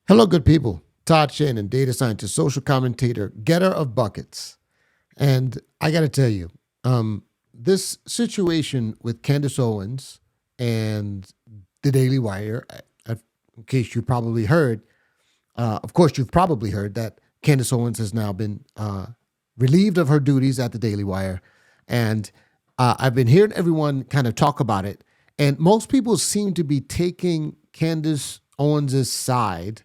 Hello, good people. Todd Shannon, data scientist, social commentator, getter of buckets. And I got to tell you, this situation with Candace Owens and the Daily Wire, in case you probably heard, of course, you've probably heard that Candace Owens has now been relieved of her duties at the Daily Wire. And I've been hearing everyone kind of talk about it. And most people seem to be taking Candace Owens' side,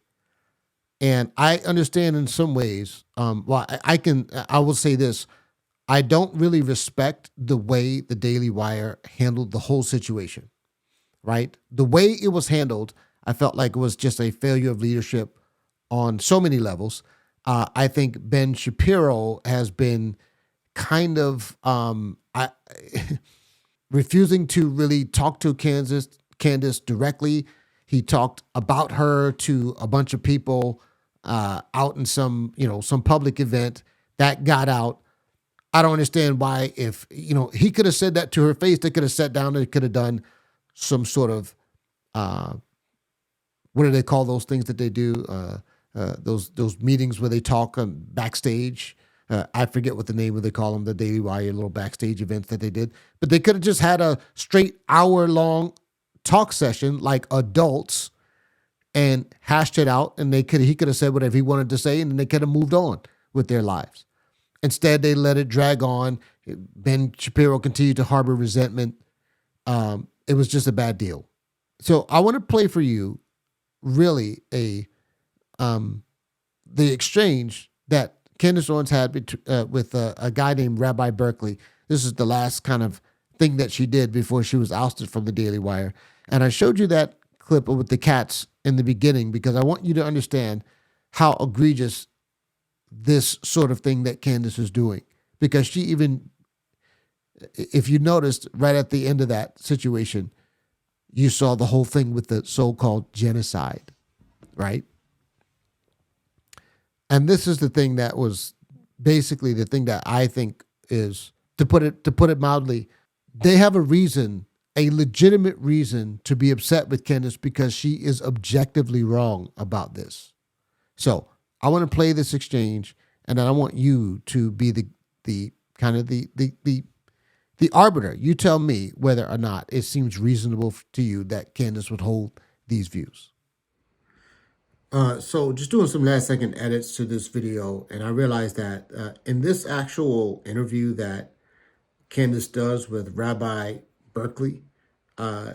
and I understand in some ways. Well, I will say this: I don't really respect the way the Daily Wire handled the whole situation. Right, the way it was handled, I felt like it was just a failure of leadership on so many levels. I think Ben Shapiro has been kind of refusing to really talk to Candace directly. He talked about her to a bunch of people out in some public event that got out. I don't understand why. If he could have said that to her face, they could have sat down. They could have done some sort of what do they call those things that they do? Those meetings where they talk backstage. I forget what the name of they call them, the Daily Wire little backstage events that they did. But they could have just had a straight hour-long talk session like adults and hashed it out, and he could have said whatever he wanted to say, and then they could have moved on with their lives. Instead, they let it drag on. Ben Shapiro continued to harbor resentment. It was just a bad deal. So I want to play for you really the exchange that Candace Owens had with a guy named Rabbi Berkeley. This is the last kind of thing that she did before she was ousted from the Daily Wire. And I showed you that clip with the cats in the beginning because I want you to understand how egregious this sort of thing that Candace is doing. Because she even, if you noticed right at the end of that situation, you saw the whole thing with the so-called genocide, right? And this is the thing that was basically the thing that I think is, to put it mildly, they have a reason, a legitimate reason to be upset with Candace because she is objectively wrong about this. So I want to play this exchange, and then I want you to be the kind of the arbiter. You tell me whether or not it seems reasonable to you that Candace would hold these views. So just doing some last second edits to this video, and I realized that in this actual interview that Candace does with Rabbi Berkeley, uh,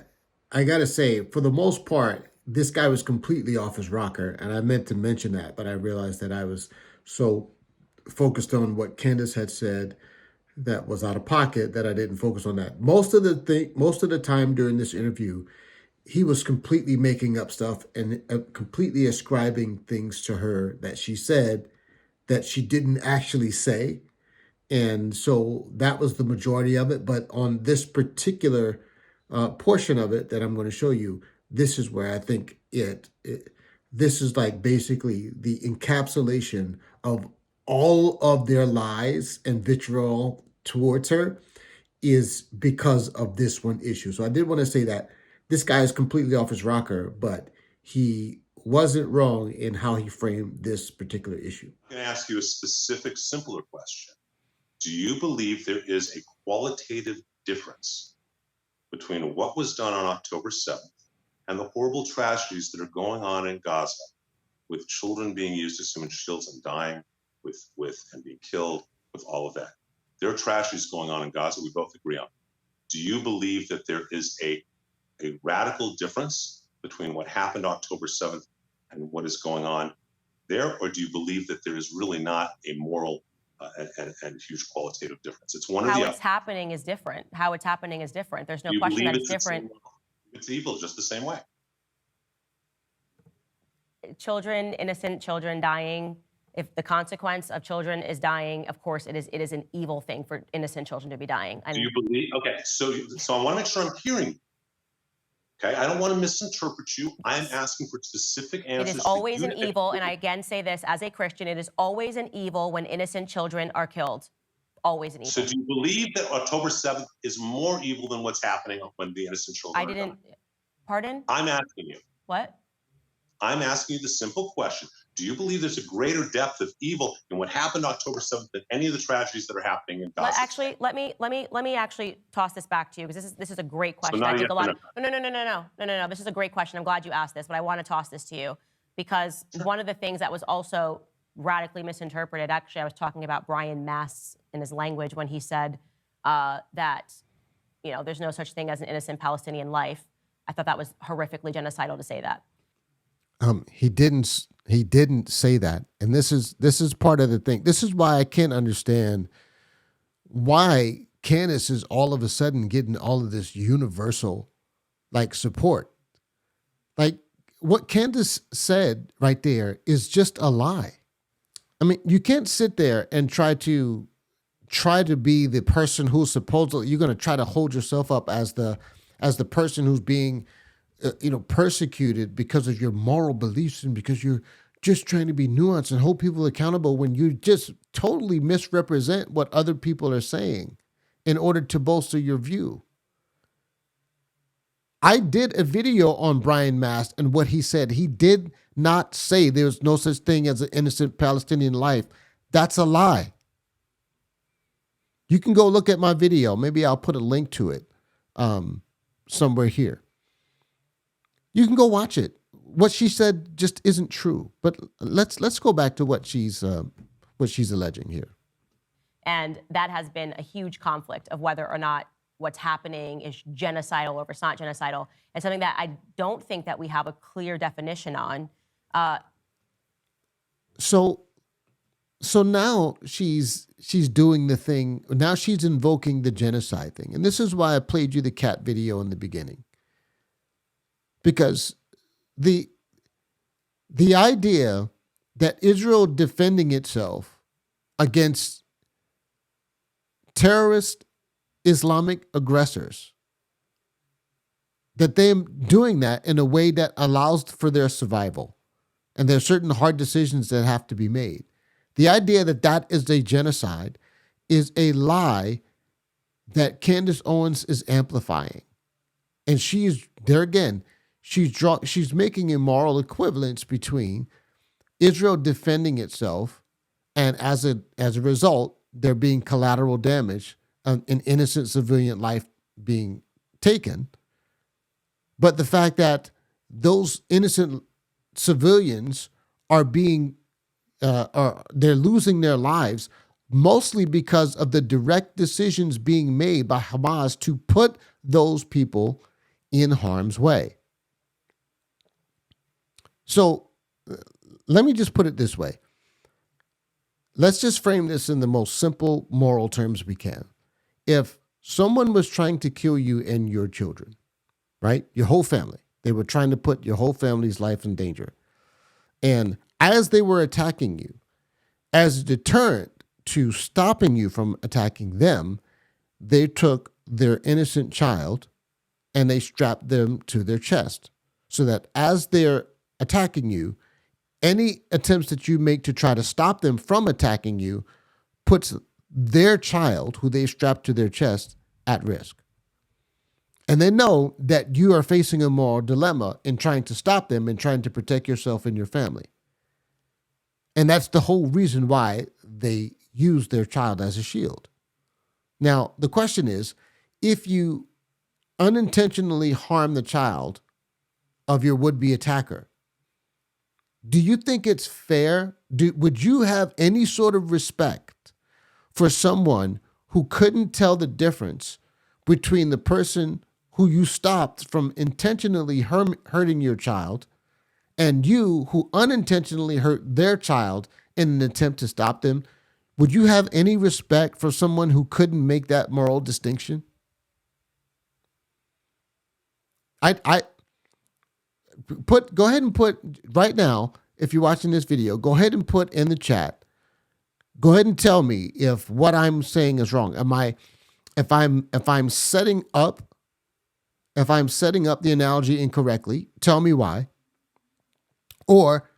I gotta say, for the most part, this guy was completely off his rocker, and I meant to mention that, but I realized that I was so focused on what Candace had said that was out of pocket that I didn't focus on that. Most of the time during this interview, he was completely making up stuff and completely ascribing things to her that she said that she didn't actually say. And so that was the majority of it. But on this particular portion of it that I'm going to show you, this is where I think this is like basically the encapsulation of all of their lies and vitriol towards her is because of this one issue. So I did want to say that this guy is completely off his rocker, but he wasn't wrong in how he framed this particular issue. I'm going to ask you a specific, simpler question. Do you believe there is a qualitative difference between what was done on October 7th and the horrible tragedies that are going on in Gaza, with children being used as human shields and dying with and being killed, with all of that? There are tragedies going on in Gaza we both agree on. Do you believe that there is a radical difference between what happened October 7th and what is going on there? Or do you believe that there is really not a moral and huge qualitative difference? It's one or the other. How it's happening is different. How it's happening is different. There's no You question believe that it's different. It's evil just the same way. Children, innocent children dying. If the consequence of children is dying, of course, it is an evil thing for innocent children to be dying. And do you believe? Okay, so I want to make sure I'm hearing you. Okay, I don't want to misinterpret you. I am asking for specific answers. It is always an evil, and I again say this as a Christian, it is always an evil when innocent children are killed. Always an evil. So do you believe that October 7th is more evil than what's happening when the innocent children I didn't, are dying? pardon? I'm asking you. What? I'm asking you the simple question. Do you believe there's a greater depth of evil in what happened October 7th than any of the tragedies that are happening in Gaza? Let me actually toss this back to you, because this is a great question. not I think yes a lot or of no. This is a great question. I'm glad you asked this, but I want to toss this to you because one of the things that was also radically misinterpreted. Actually, I was talking about Brian Mast in his language when he said that there's no such thing as an innocent Palestinian life. I thought that was horrifically genocidal to say that. He didn't say that, and this is part of the thing. This is why I can't understand why Candace is all of a sudden getting all of this universal like support. Like what Candace said right there is just a lie. I mean, you can't sit there and try to be the person who's supposedly you're going to try to hold yourself up as the person who's being persecuted because of your moral beliefs and because you're just trying to be nuanced and hold people accountable when you just totally misrepresent what other people are saying in order to bolster your view. I did a video on Brian Mast and what he said. He did not say there's no such thing as an innocent Palestinian life. That's a lie. You can go look at my video. Maybe I'll put a link to it somewhere here. You can go watch it. What she said just isn't true. But let's go back to what she's alleging here. And that has been a huge conflict of whether or not what's happening is genocidal or if it's not genocidal. It's something that I don't think that we have a clear definition on. So now she's doing the thing. Now she's invoking the genocide thing. And this is why I played you the cat video in the beginning. Because the idea that Israel defending itself against terrorist Islamic aggressors, that they're doing that in a way that allows for their survival, and there are certain hard decisions that have to be made. The idea that that is a genocide is a lie that Candace Owens is amplifying. And she's there again. She's making a moral equivalence between Israel defending itself and as a result, there being collateral damage, an innocent civilian life being taken. But the fact that those innocent civilians are being they're losing their lives mostly because of the direct decisions being made by Hamas to put those people in harm's way. So let me just put it this way. Let's just frame this in the most simple moral terms we can. If someone was trying to kill you and your children, right? Your whole family, they were trying to put your whole family's life in danger. And as they were attacking you, as a deterrent to stopping you from attacking them, they took their innocent child and they strapped them to their chest so that as they're attacking you, any attempts that you make to try to stop them from attacking you puts their child, who they strapped to their chest, at risk. And they know that you are facing a moral dilemma in trying to stop them and trying to protect yourself and your family. And that's the whole reason why they use their child as a shield. Now, the question is, if you unintentionally harm the child of your would-be attacker, do you think it's fair? Would you have any sort of respect for someone who couldn't tell the difference between the person who you stopped from intentionally hurting your child and you who unintentionally hurt their child in an attempt to stop them? Would you have any respect for someone who couldn't make that moral distinction? Go ahead and put right now, if you're watching this video, go ahead and put in the chat. Go ahead and tell me if what I'm saying is wrong. If I'm setting up the analogy incorrectly, tell me why. Or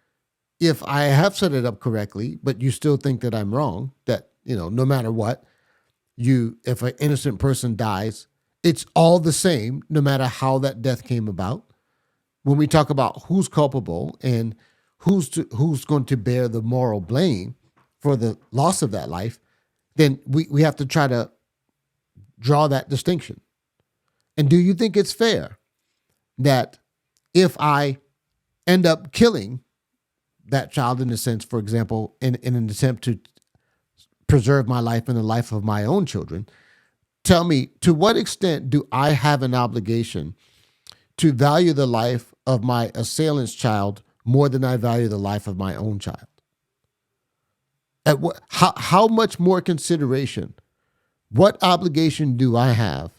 if I have set it up correctly, but you still think that I'm wrong, that, no matter what, if an innocent person dies, it's all the same, no matter how that death came about. when we talk about who's culpable and who's going to bear the moral blame for the loss of that life, then we have to try to draw that distinction. And do you think it's fair that if I end up killing that child, in a sense, for example, in an attempt to preserve my life and the life of my own children, tell me, to what extent do I have an obligation to value the life of my assailant's child more than I value the life of my own child? How much more consideration, what obligation do I have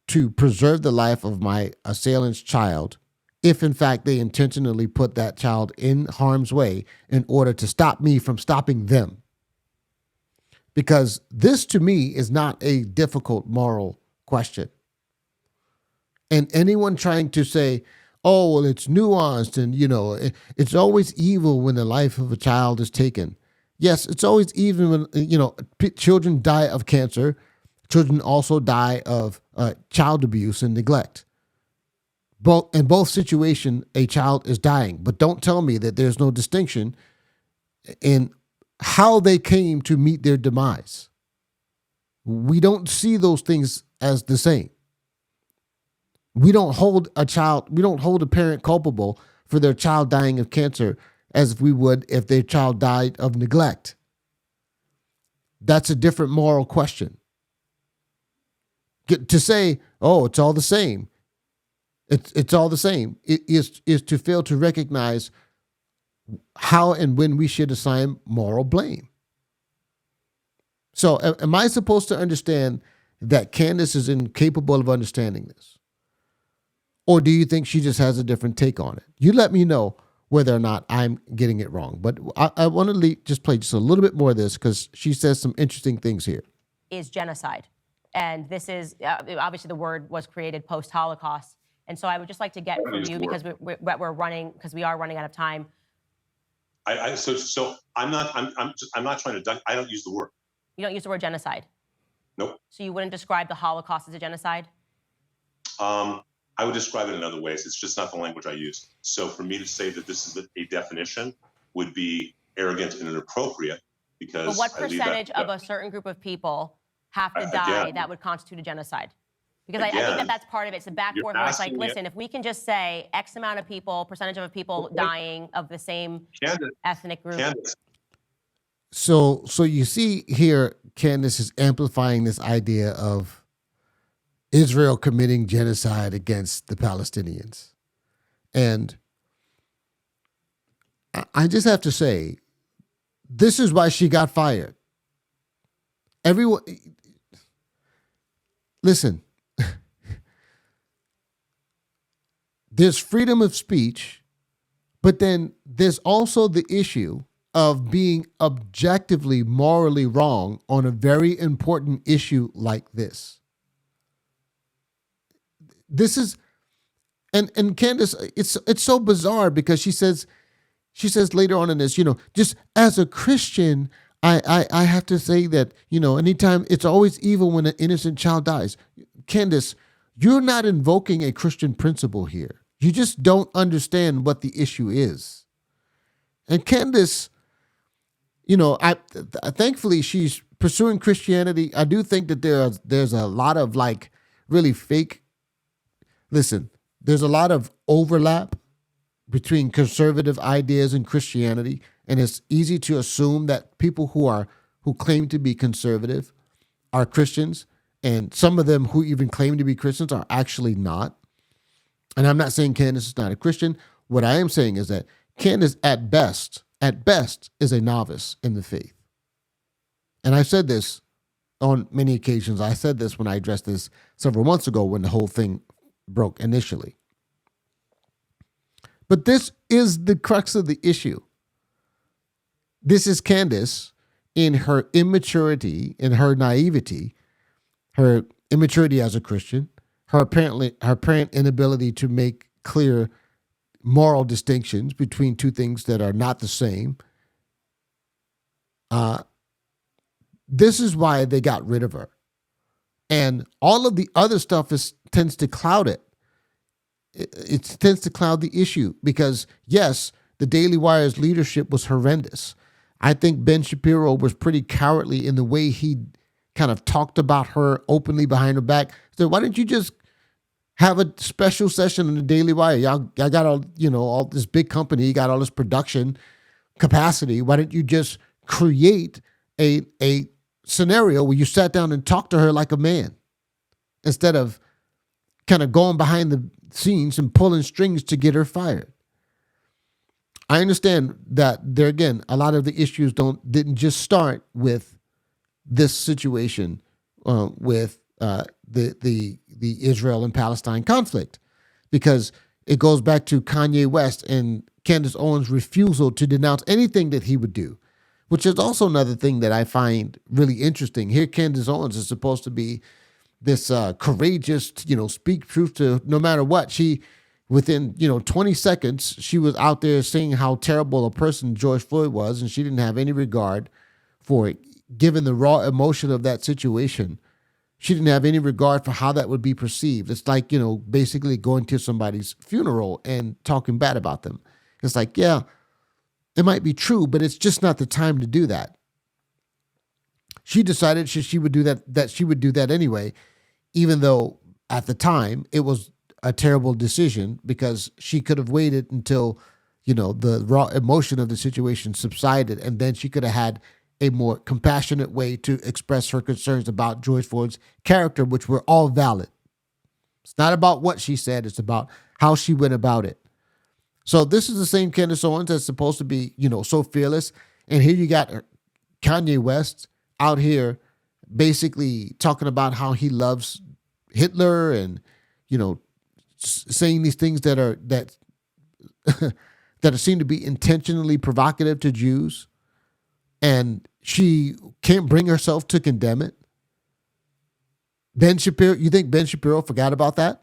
to preserve the life of my assailant's child if in fact they intentionally put that child in harm's way in order to stop me from stopping them? Because this to me is not a difficult moral question. And anyone trying to say, oh, well, it's nuanced and, it's always evil when the life of a child is taken. Yes, it's always evil when, children die of cancer. Children also die of child abuse and neglect. In both situations, a child is dying. But don't tell me that there's no distinction in how they came to meet their demise. We don't see those things as the same. We don't hold a parent culpable for their child dying of cancer as if we would if their child died of neglect. That's a different moral question. To say, oh, it's all the same. It's all the same. It is to fail to recognize how and when we should assign moral blame. So am I supposed to understand that Candace is incapable of understanding this? Or do you think she just has a different take on it? You let me know whether or not I'm getting it wrong. But I want to just play just a little bit more of this because she says some interesting things here. Is genocide. And this is, obviously the word was created post-Holocaust. And so I would just like to get from you, because we are running out of time. So I'm not trying to, I don't use the word. You don't use the word genocide? Nope. So you wouldn't describe the Holocaust as a genocide? I would describe it in other ways. It's just not the language I use. So for me to say that this is a definition would be arrogant and inappropriate, because but what percentage of a certain group of people have to die that would constitute a genocide? Because I think that's part of it. It's a back forth where it's like, listen, if we can just say X amount of people, percentage of people dying of the same ethnic group. Candace. So you see here, Candace is amplifying this idea of Israel committing genocide against the Palestinians. And I just have to say, this is why she got fired. Everyone, listen, there's freedom of speech, but then there's also the issue of being objectively morally wrong on a very important issue like this. This is, and Candace, it's so bizarre because she says later on in this, just as a Christian, I have to say that, anytime, it's always evil when an innocent child dies. Candace, you're not invoking a Christian principle here. You just don't understand what the issue is. And Candace, thankfully she's pursuing Christianity. I do think that there's a lot of really fake. Listen, there's a lot of overlap between conservative ideas and Christianity, and it's easy to assume that people who claim to be conservative are Christians, and some of them who even claim to be Christians are actually not. And I'm not saying Candace is not a Christian. What I am saying is that Candace, at best, is a novice in the faith. And I've said this on many occasions. I said this when I addressed this several months ago when the whole thing broke initially. But this is the crux of the issue. This is Candace in her immaturity, in her naivety, her immaturity as a Christian, her apparent inability to make clear moral distinctions between two things that are not the same. This is why they got rid of her. And all of the other stuff tends to cloud it. it tends to cloud the issue because, yes, the Daily Wire's leadership was horrendous. I think Ben Shapiro was pretty cowardly in the way he kind of talked about her openly behind her back. So why didn't you just have a special session in the Daily Wire? Y'all got all, all this big company, you got all this production capacity. Why didn't you just create a scenario where you sat down and talked to her like a man instead of kind of going behind the scenes and pulling strings to get her fired? I understand that there again, a lot of the issues didn't just start with this situation with the Israel and Palestine conflict, because it goes back to Kanye West and Candace Owens' refusal to denounce anything that he would do, which is also another thing that I find really interesting. Here, Candace Owens is supposed to be this courageous, speak truth to no matter what. She, within 20 seconds, she was out there saying how terrible a person George Floyd was, and she didn't have any regard for it, given the raw emotion of that situation. She didn't have any regard for how that would be perceived. It's like, basically going to somebody's funeral and talking bad about them. It's like, yeah, it might be true, but it's just not the time to do that. She decided she would do that she would do that anyway, even though at the time it was a terrible decision, because she could have waited until, the raw emotion of the situation subsided, and then she could have had a more compassionate way to express her concerns about George Floyd's character, which were all valid. It's not about what she said, it's about how she went about it. So this is the same Candace Owens that's supposed to be, so fearless. And here you got Kanye West out here basically talking about how he loves Hitler and, saying these things that seem to be intentionally provocative to Jews. And she can't bring herself to condemn it. Ben Shapiro, you think Ben Shapiro forgot about that?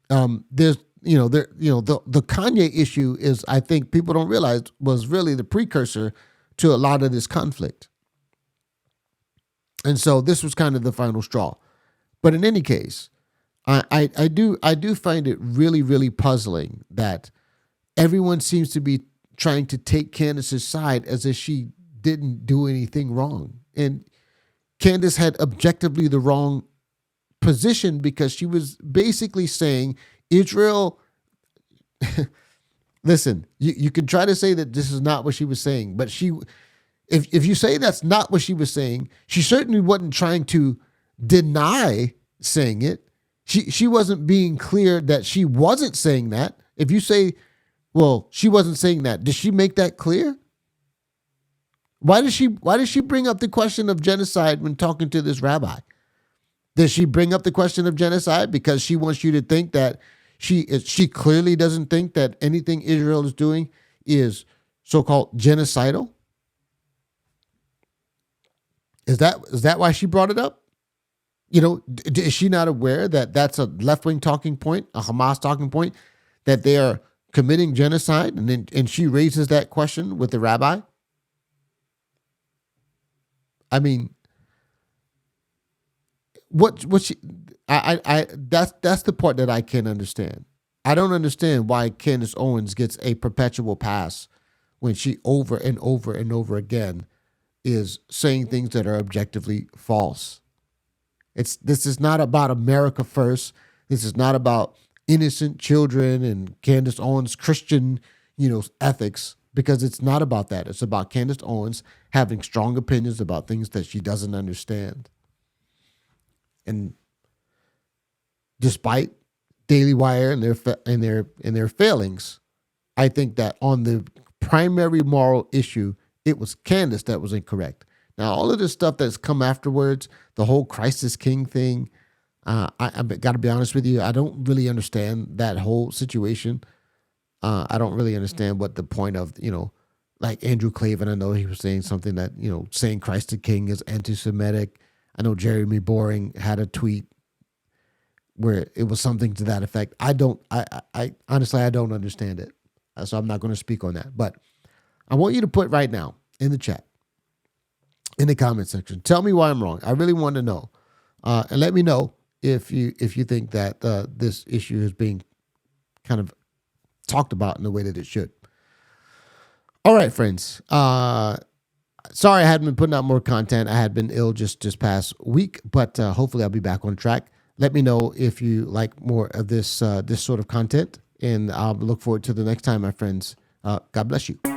The Kanye issue is, I think people don't realize, was really the precursor to a lot of this conflict. And so this was kind of the final straw. But in any case, I do find it really, really puzzling that everyone seems to be trying to take Candace's side as if she didn't do anything wrong. And Candace had objectively the wrong position, because she was basically saying Israel, listen, you can try to say that this is not what she was saying, but if you say that's not what she was saying, she certainly wasn't trying to deny saying it. She wasn't being clear that she wasn't saying that. If you say, well, she wasn't saying that, did she make that clear? Why does she bring up the question of genocide when talking to this rabbi? Does she bring up the question of genocide because she wants you to think that she clearly doesn't think that anything Israel is doing is so-called genocidal? Is that why she brought it up? Is she not aware that that's a left-wing talking point, a Hamas talking point, that they are committing genocide, and she raises that question with the rabbi? I mean, what she, I that's the part that I can't understand. I don't understand why Candace Owens gets a perpetual pass when she over and over and over again is saying things that are objectively false. This is not about America first. This is not about innocent children and Candace Owens' Christian, ethics, because it's not about that. It's about Candace Owens having strong opinions about things that she doesn't understand. And despite Daily Wire and their failings, I think that on the primary moral issue, it was Candace that was incorrect. Now, all of this stuff that's come afterwards, the whole Crisis King thing, I got to be honest with you, I don't really understand that whole situation. I don't really understand what the point of, like Andrew Clavin, I know he was saying something that, saying Christ the King is anti-Semitic. I know Jeremy Boring had a tweet where it was something to that effect. I honestly, I don't understand it. So I'm not going to speak on that. But I want you to put right now in the chat, in the comment section, tell me why I'm wrong. I really want to know. And let me know if you think that this issue is being kind of talked about in the way that it should. All right, friends. Sorry I hadn't been putting out more content. I had been ill just past week, but hopefully I'll be back on track. Let me know if you like more of this this sort of content, and I'll look forward to the next time, my friends. God bless you.